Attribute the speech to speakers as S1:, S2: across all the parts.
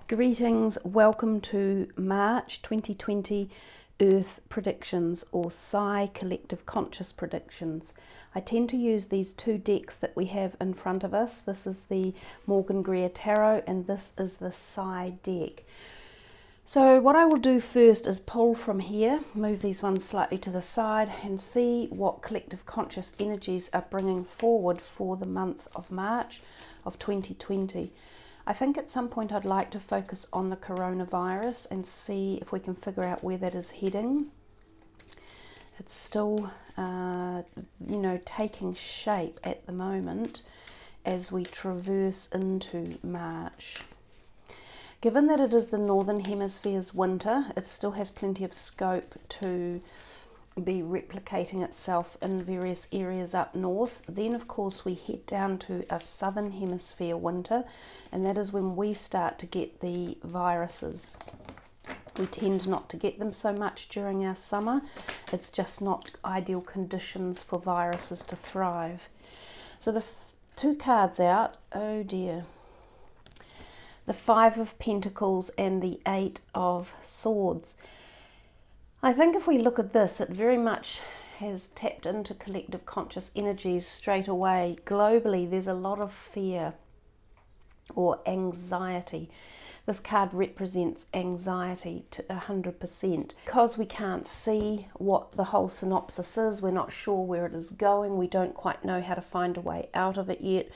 S1: Greetings, welcome to March 2020 Earth Predictions or Psy Collective Conscious Predictions. I tend to use these two decks that we have in front of us. This is the Morgan Greer Tarot and this is the Psy deck. So what I will do first is pull from here, move these ones slightly to the side and see what collective conscious energies are bringing forward for the month of March of 2020. I think at some point I'd like to focus on the coronavirus and see if we can figure out where that is heading. It's still, taking shape at the moment as we traverse into March. Given that it is the Northern Hemisphere's winter, it still has plenty of scope to be replicating itself in various areas up north. Then of course we head down to a Southern Hemisphere winter, and that is when we start to get the viruses. We tend not to get them so much during our summer. It's just not ideal conditions for viruses to thrive. So the two cards out, oh dear. The Five of Pentacles and the Eight of Swords. I think if we look at this, it very much has tapped into collective conscious energies straight away. Globally, there's a lot of fear or anxiety. This card represents anxiety to 100%. Because we can't see what the whole synopsis is, we're not sure where it is going, we don't quite know how to find a way out of it yet.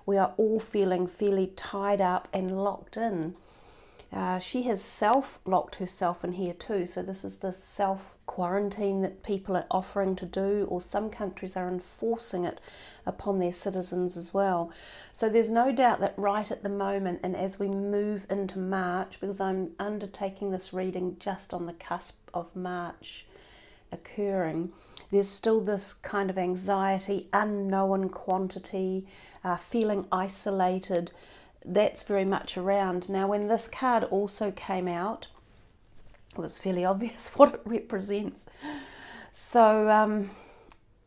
S1: We are all feeling fairly tied up and locked in. She has self-locked herself in here too, so this is the self-quarantine that people are offering to do, or some countries are enforcing it upon their citizens as well. So there's no doubt that right at the moment, and as we move into March, because I'm undertaking this reading just on the cusp of March occurring, there's still this kind of anxiety, unknown quantity, feeling isolated. That's very much around. Now when this card also came out, it was fairly obvious what it represents. So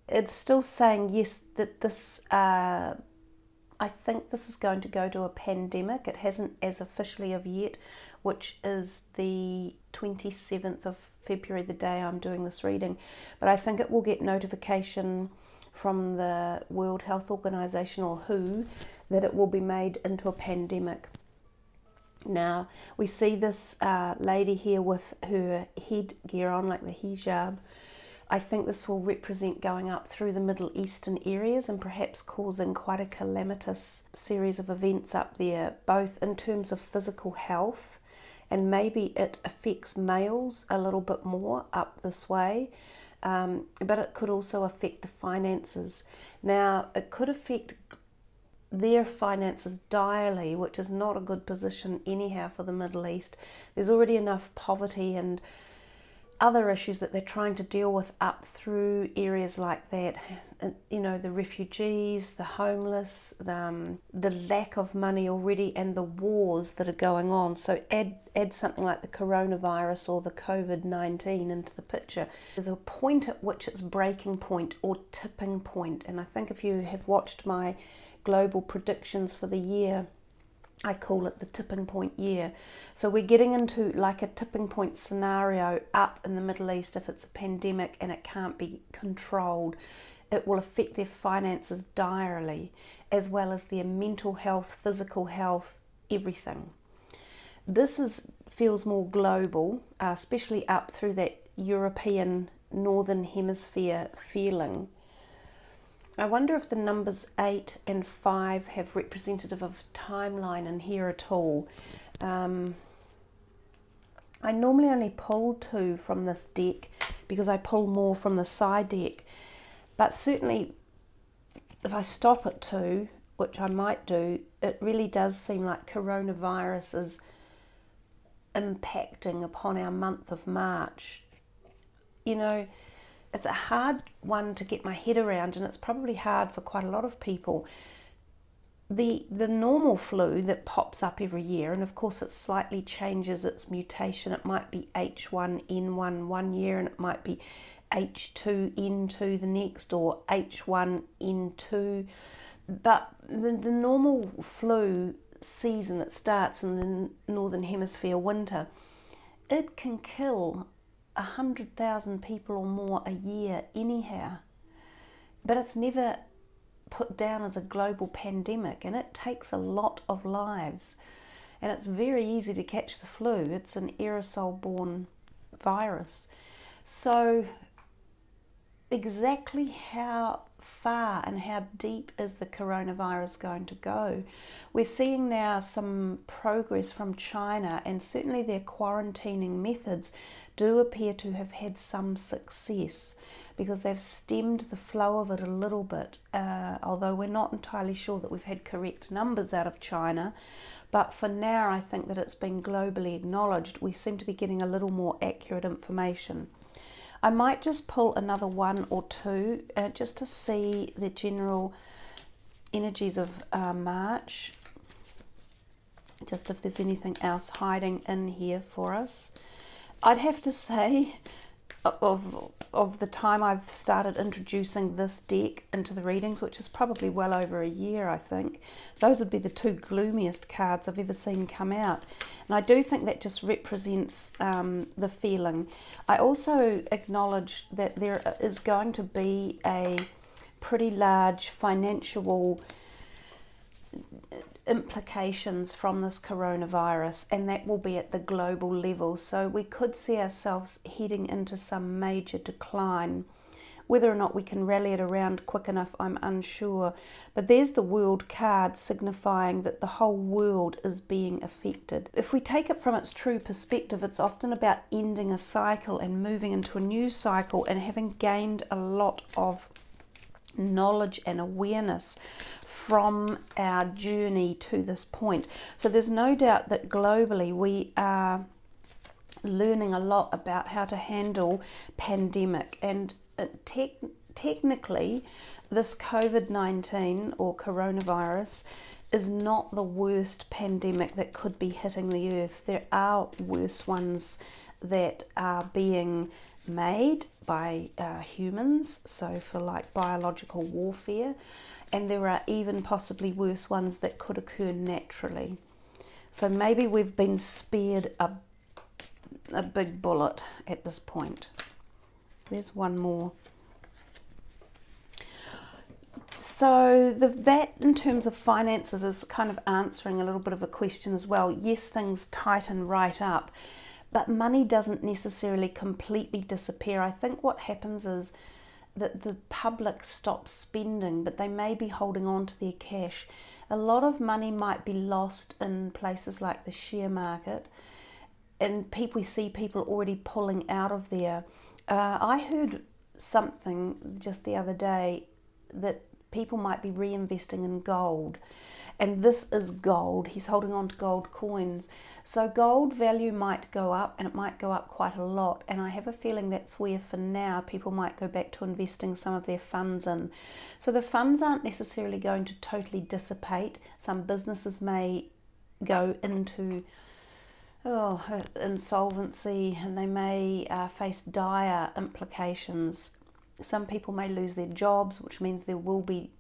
S1: it's still saying yes, that this, I think this is going to go to a pandemic. It hasn't as officially of yet, which is the 27th of February, the day I'm doing this reading. But I think it will get notification from the World Health Organization, or WHO, that it will be made into a pandemic. Now we see this lady here with her headgear on, like the hijab. I think this will represent going up through the Middle Eastern areas and perhaps causing quite a calamitous series of events up there, both in terms of physical health, and maybe it affects males a little bit more up this way. But it could also affect the finances. Now it could affect their finances direly, which is not a good position anyhow for the Middle East. There's already enough poverty and other issues that they're trying to deal with up through areas like that. You know, the refugees, the homeless, the lack of money already, and the wars that are going on. So add something like the coronavirus or the COVID-19 into the picture. There's a point at which it's breaking point or tipping point, and I think if you have watched my global predictions for the year, I call it the tipping point year. So we're getting into like a tipping point scenario up in the Middle East. If it's a pandemic and it can't be controlled, it will affect their finances direly, as well as their mental health, physical health, everything. This feels more global, especially up through that European Northern Hemisphere feeling. I wonder if the numbers 8 and 5 have representative of a timeline in here at all. I normally only pull 2 from this deck because I pull more from the side deck. But certainly if I stop at 2, which I might do, it really does seem like coronavirus is impacting upon our month of March. You know, it's a hard one to get my head around, and it's probably hard for quite a lot of people. The normal flu that pops up every year, and of course it slightly changes its mutation. It might be H1N1 one year, and it might be H2N2 the next, or H1N2. But the normal flu season that starts in the Northern Hemisphere winter, it can kill 100,000 people or more a year anyhow. But it's never put down as a global pandemic, and it takes a lot of lives. And it's very easy to catch the flu. It's an aerosol-borne virus. So exactly how far and how deep is the coronavirus going to go? We're seeing now some progress from China, and certainly their quarantining methods do appear to have had some success, because they've stemmed the flow of it a little bit, although we're not entirely sure that we've had correct numbers out of China. But for now, I think that it's been globally acknowledged. We seem to be getting a little more accurate information. I might just pull another one or two just to see the general energies of March, just if there's anything else hiding in here for us. I'd have to say, of the time I've started introducing this deck into the readings, which is probably well over a year, I think, those would be the two gloomiest cards I've ever seen come out. And I do think that just represents the feeling. I also acknowledge that there is going to be a pretty large financial implications from this coronavirus, and that will be at the global level. So we could see ourselves heading into some major decline. Whether or not we can rally it around quick enough, I'm unsure. But there's the World card, signifying that the whole world is being affected. If we take it from its true perspective, it's often about ending a cycle and moving into a new cycle, and having gained a lot of knowledge and awareness from our journey to this point. So there's no doubt that globally we are learning a lot about how to handle pandemic, and technically this COVID-19 or coronavirus is not the worst pandemic that could be hitting the earth. There are worse ones that are being made by humans, so for like biological warfare, and there are even possibly worse ones that could occur naturally. So maybe we've been spared a big bullet at this point. There's one more. So that in terms of finances is kind of answering a little bit of a question as well. Yes, things tighten right up, but money doesn't necessarily completely disappear. I think what happens is that the public stops spending, but they may be holding on to their cash. A lot of money might be lost in places like the share market, and we see people already pulling out of there. I heard something just the other day that people might be reinvesting in gold, and this is gold. He's holding on to gold coins. So gold value might go up, and it might go up quite a lot, and I have a feeling that's where for now people might go back to investing some of their funds in. So the funds aren't necessarily going to totally dissipate. Some businesses may go into insolvency, and they may face dire implications. Some people may lose their jobs, which means there will be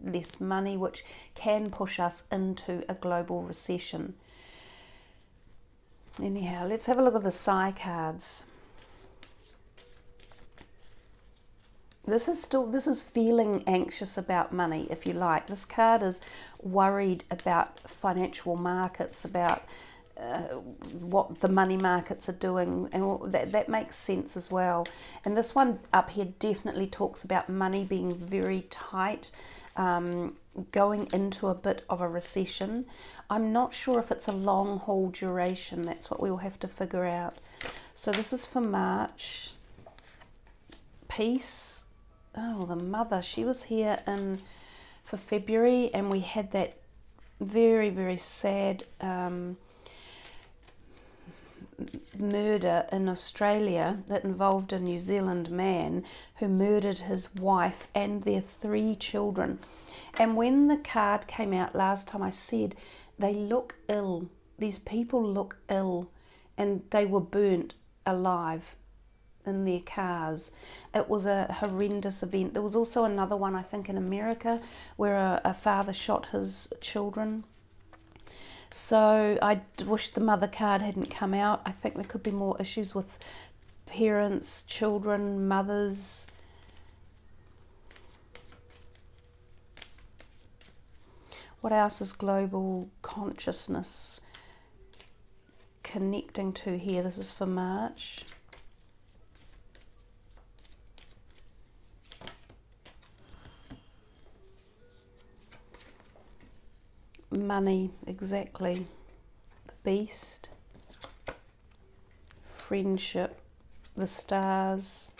S1: less money, which can push us into a global recession. Anyhow, let's have a look at the Psy cards. This is feeling anxious about money, if you like. This card is worried about financial markets, about what the money markets are doing, and that makes sense as well. And this one up here definitely talks about money being very tight, going into a bit of a recession. I'm not sure if it's a long haul duration. That's what we'll have to figure out. So this is for March. Peace. Oh, the mother, she was here for February, and we had that very, very sad murder in Australia that involved a New Zealand man who murdered his wife and their 3 children. And when the card came out last time, I said they look ill. These people look ill, and they were burnt alive in their cars. It was a horrendous event. There was also another one, I think, in America, where a father shot his children. So I wish the mother card hadn't come out. I think there could be more issues with parents, children, mothers. What else is global consciousness connecting to here? This is for March. Money, exactly. The beast. Friendship. The stars.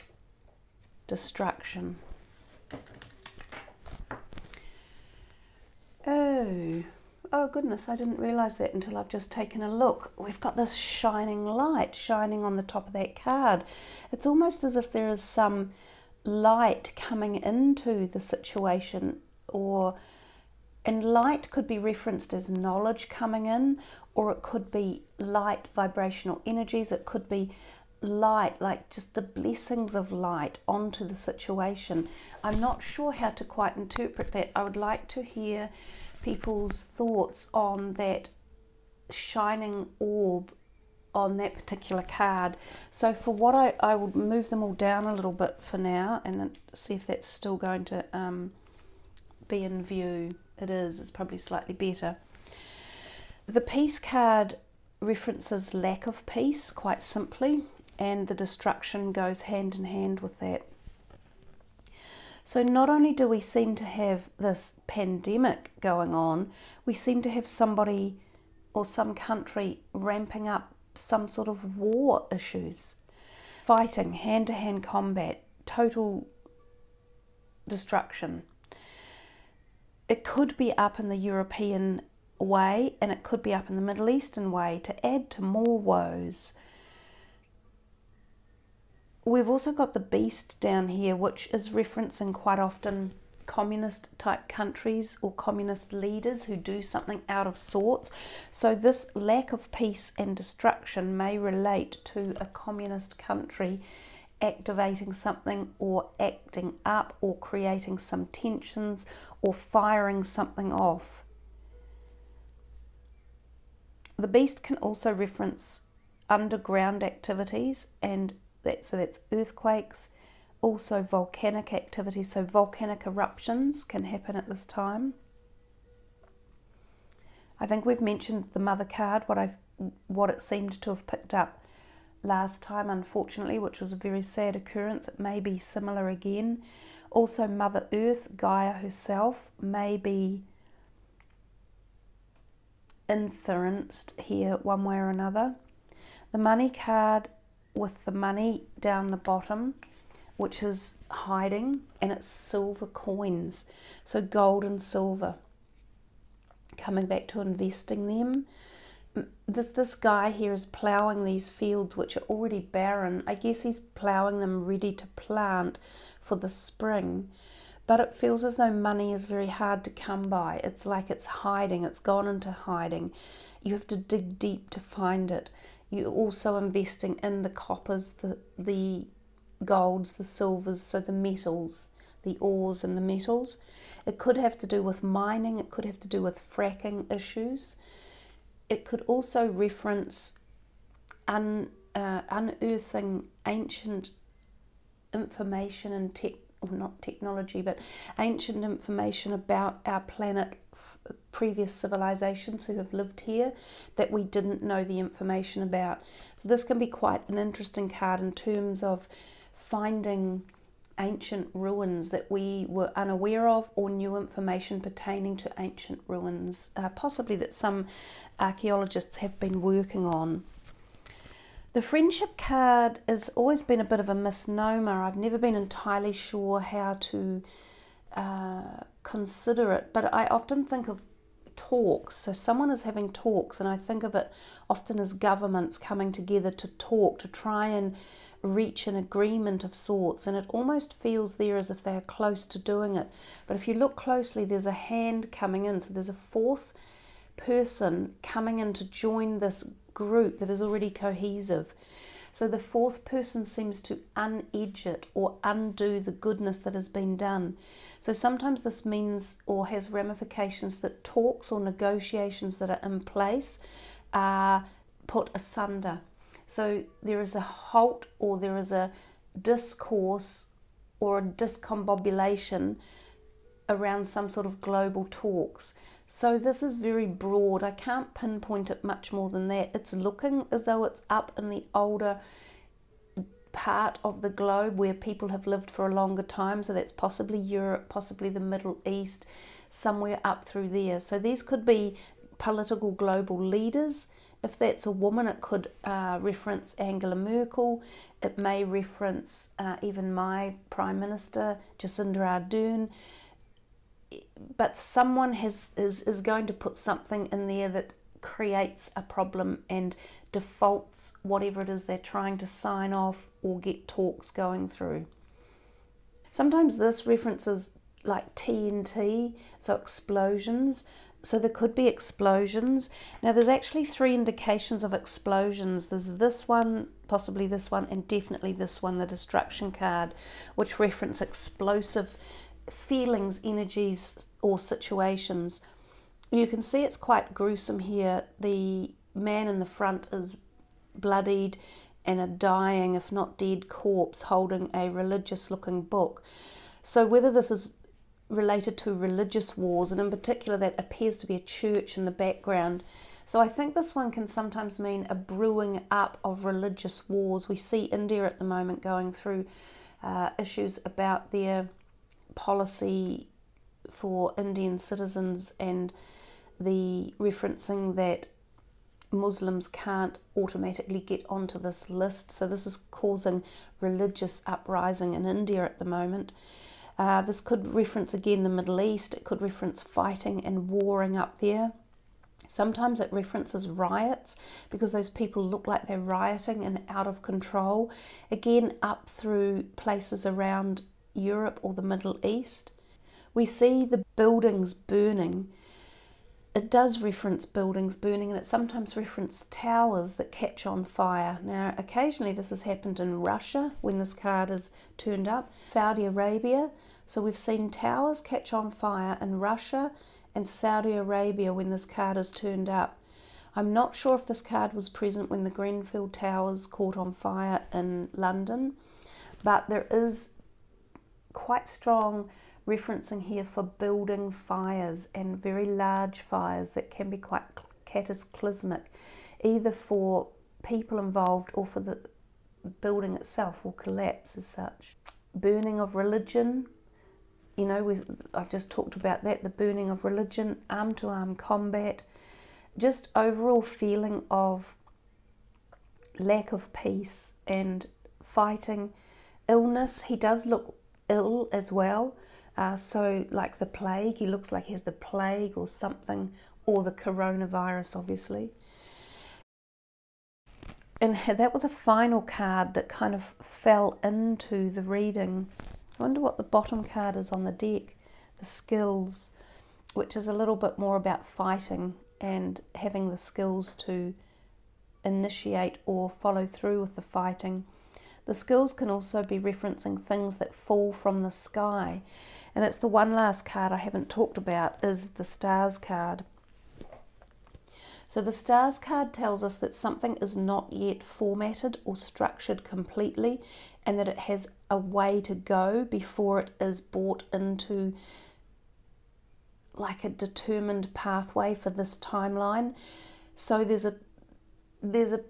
S1: Destruction. Oh goodness, I didn't realise that until I've just taken a look. We've got this shining light shining on the top of that card. It's almost as if there is some light coming into the situation, and light could be referenced as knowledge coming in, or it could be light vibrational energies. It could be light, like just the blessings of light onto the situation. I'm not sure how to quite interpret that. I would like to hear people's thoughts on that shining orb on that particular card. So for what I will move them all down a little bit for now and then see if that's still going to be in view. It is. It's probably slightly better. The peace card references lack of peace, quite simply, and the destruction goes hand in hand with that. So not only do we seem to have this pandemic going on, we seem to have somebody or some country ramping up some sort of war issues. Fighting, hand-to-hand combat, total destruction. It could be up in the European way and it could be up in the Middle Eastern way to add to more woes. We've also got the beast down here, which is referencing quite often communist type countries or communist leaders who do something out of sorts. So this lack of peace and destruction may relate to a communist country activating something or acting up or creating some tensions or firing something off. The beast can also reference underground activities, and so that's earthquakes, also volcanic activity. So volcanic eruptions can happen at this time. I think we've mentioned the mother card, what it seemed to have picked up last time, unfortunately, which was a very sad occurrence. It may be similar again. Also Mother Earth, Gaia herself, may be influenced here one way or another. The money card with the money down the bottom, which is hiding, and it's silver coins, so gold and silver, coming back to investing them. This guy here is ploughing these fields which are already barren. I guess he's ploughing them ready to plant for the spring, but it feels as though money is very hard to come by. It's like it's hiding, it's gone into hiding. You have to dig deep to find it. You're also investing in the coppers, the golds, the silvers, so the metals, the ores and the metals. It could have to do with mining, it could have to do with fracking issues. It could also reference unearthing ancient information and not technology, but ancient information about our planet, previous civilizations who have lived here that we didn't know the information about. So this can be quite an interesting card in terms of finding ancient ruins that we were unaware of, or new information pertaining to ancient ruins, possibly that some archaeologists have been working on. The friendship card has always been a bit of a misnomer. I've never been entirely sure how to consider it, but I often think of talks. So someone is having talks, and I think of it often as governments coming together to talk, to try and reach an agreement of sorts, and it almost feels there as if they are close to doing it. But if you look closely, there's a hand coming in, so there's a fourth person coming in to join this group that is already cohesive. So the fourth person seems to unedge it or undo the goodness that has been done. So sometimes this means or has ramifications that talks or negotiations that are in place are put asunder. So there is a halt or there is a discourse or a discombobulation around some sort of global talks. So this is very broad. I can't pinpoint it much more than that. It's looking as though it's up in the older part of the globe where people have lived for a longer time. So that's possibly Europe, possibly the Middle East, somewhere up through there. So these could be political global leaders. If that's a woman, it could reference Angela Merkel. It may reference even my Prime Minister, Jacinda Ardern. But someone is going to put something in there that creates a problem and defaults whatever it is they're trying to sign off or get talks going through. Sometimes this references like TNT, so explosions. So there could be explosions. Now there's actually 3 indications of explosions. There's this one, possibly this one, and definitely this one, the destruction card, which reference explosive feelings, energies, or situations. You can see it's quite gruesome here. The man in the front is bloodied and a dying, if not dead, corpse holding a religious looking book. So whether this is related to religious wars, and in particular that appears to be a church in the background. So I think this one can sometimes mean a brewing up of religious wars. We see India at the moment going through issues about their policy for Indian citizens and the referencing that Muslims can't automatically get onto this list. So this is causing religious uprising in India at the moment. This could reference again the Middle East. It could reference fighting and warring up there. Sometimes it references riots because those people look like they're rioting and out of control. Again, up through places around Europe or the Middle East. We see the buildings burning. It does reference buildings burning, and it sometimes references towers that catch on fire. Now occasionally this has happened in Russia when this card is turned up. Saudi Arabia, so we've seen towers catch on fire in Russia and Saudi Arabia when this card is turned up. I'm not sure if this card was present when the Grenfell Towers caught on fire in London, but there is quite strong referencing here for building fires and very large fires that can be quite cataclysmic, either for people involved or for the building itself will collapse as such. Burning of religion, you know, I've just talked about that, the burning of religion, arm-to-arm combat, just overall feeling of lack of peace and fighting, illness. He does look ill as well, so like the plague, he looks like he has the plague or something, or the coronavirus obviously. And that was a final card that kind of fell into the reading. I wonder what the bottom card is on the deck, the skills, which is a little bit more about fighting and having the skills to initiate or follow through with the fighting. The skills can also be referencing things that fall from the sky. And it's the one last card I haven't talked about, is the stars card. So the stars card tells us that something is not yet formatted or structured completely, and that it has a way to go before it is brought into like a determined pathway for this timeline. So there's a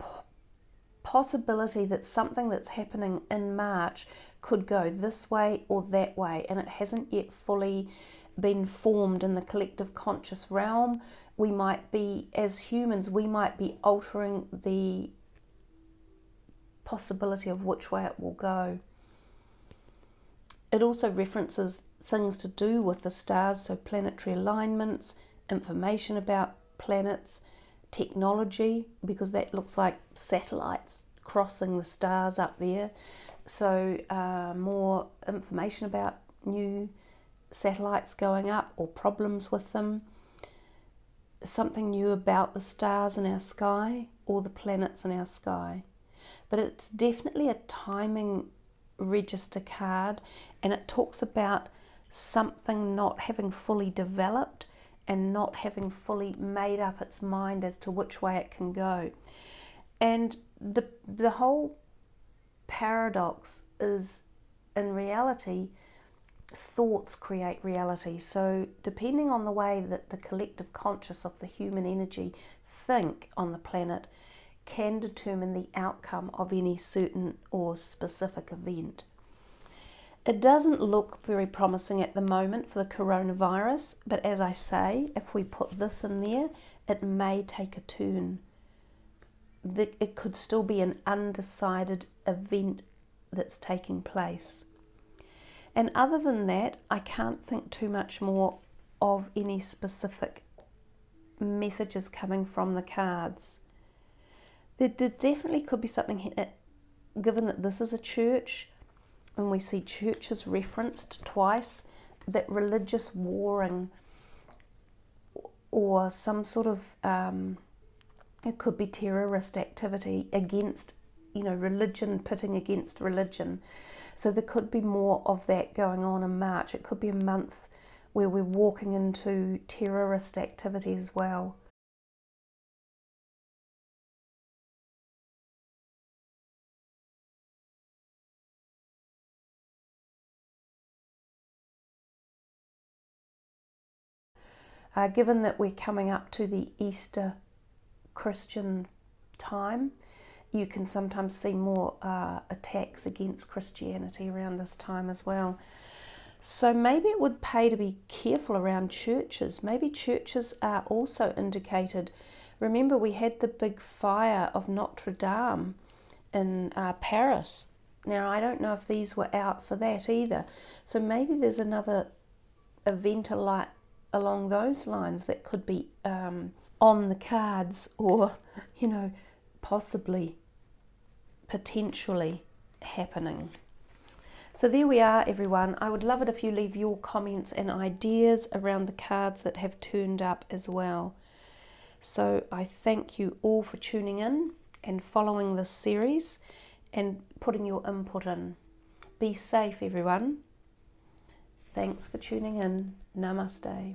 S1: possibility that something that's happening in March could go this way or that way, and it hasn't yet fully been formed in the collective conscious realm. We might be, as humans, we might be altering the possibility of which way it will go. It also references things to do with the stars, so planetary alignments, information about planets, technology, because that looks like satellites crossing the stars up there. So more information about new satellites going up or problems with them. Something new about the stars in our sky or the planets in our sky. but it's definitely a timing register card, and it talks about something not having fully developed and not having fully made up its mind as to which way it can go. And the whole paradox is, in reality, thoughts create reality. So depending on the way that the collective conscious of the human energy think on the planet can determine the outcome of any certain or specific event. It doesn't look very promising at the moment for the coronavirus, but as I say, if we put this in there, it may take a turn. It could still be an undecided event that's taking place. And other than that, I can't think too much more of any specific messages coming from the cards. There definitely could be something, given that this is a church, and we see churches referenced twice, that religious warring or some sort of, it could be terrorist activity against, religion, pitting against religion. So there could be more of that going on in March. It could be a month where we're walking into terrorist activity as well. Given that we're coming up to the Easter Christian time, you can sometimes see more attacks against Christianity around this time as well. So maybe it would pay to be careful around churches. Maybe churches are also indicated. Remember, we had the big fire of Notre Dame in Paris. Now, I don't know if these were out for that either. So maybe there's another event along those lines that could be on the cards, or, possibly, potentially happening. So there we are, everyone. I would love it if you leave your comments and ideas around the cards that have turned up as well. So I thank you all for tuning in and following this series and putting your input in. Be safe, everyone. Thanks for tuning in. Namaste.